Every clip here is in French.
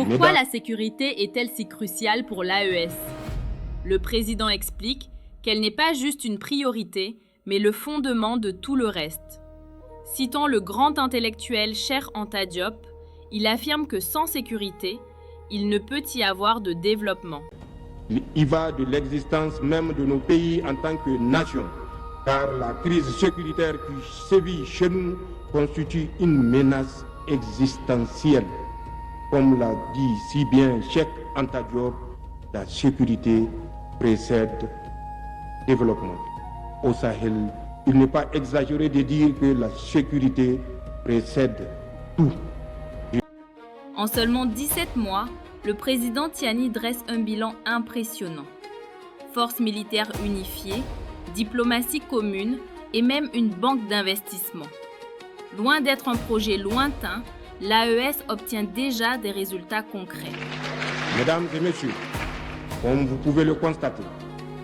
Pourquoi la sécurité est-elle si cruciale pour l'AES? Le président explique qu'elle n'est pas juste une priorité, mais le fondement de tout le reste. Citant le grand intellectuel Cheikh Anta Diop, il affirme que sans sécurité, il ne peut y avoir de développement. Il y va de l'existence même de nos pays en tant que nation, car la crise sécuritaire qui sévit chez nous constitue une menace existentielle. Comme l'a dit si bien Cheikh Anta Diop, la sécurité précède développement. Au Sahel, il n'est pas exagéré de dire que la sécurité précède tout. En seulement 17 mois, le président Tiani dresse un bilan impressionnant. Forces militaires unifiées, diplomatie commune et même une banque d'investissement. Loin d'être un projet lointain, l'AES obtient déjà des résultats concrets. Mesdames et messieurs, comme vous pouvez le constater,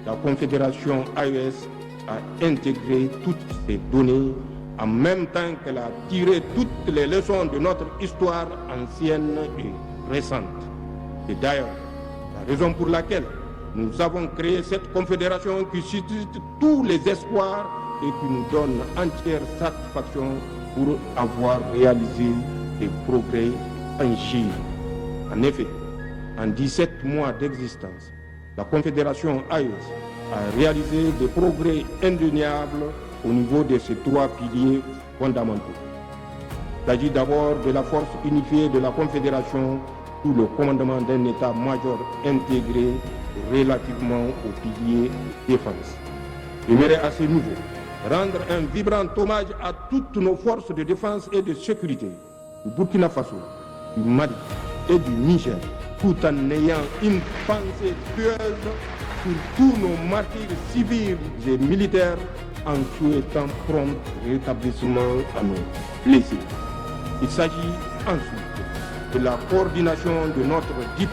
la Confédération AES a intégré toutes ces données en même temps qu'elle a tiré toutes les leçons de notre histoire ancienne et récente. C'est d'ailleurs la raison pour laquelle nous avons créé cette confédération qui suscite tous les espoirs et qui nous donne entière satisfaction pour avoir réalisé des progrès tangibles. En effet, en 17 mois d'existence, la Confédération AES a réalisé des progrès indéniables au niveau de ces trois piliers fondamentaux. Il s'agit d'abord de la force unifiée de la Confédération sous le commandement d'un état-major intégré relativement au pilier défense. J'aimerais à ce niveau rendre un vibrant hommage à toutes nos forces de défense et de sécurité du Burkina Faso, du Mali et du Niger, tout en ayant une pensée pieuse sur tous nos martyrs civils et militaires, en souhaitant prompt rétablissement à nos blessés. Il s'agit ensuite de la coordination de notre diplomatie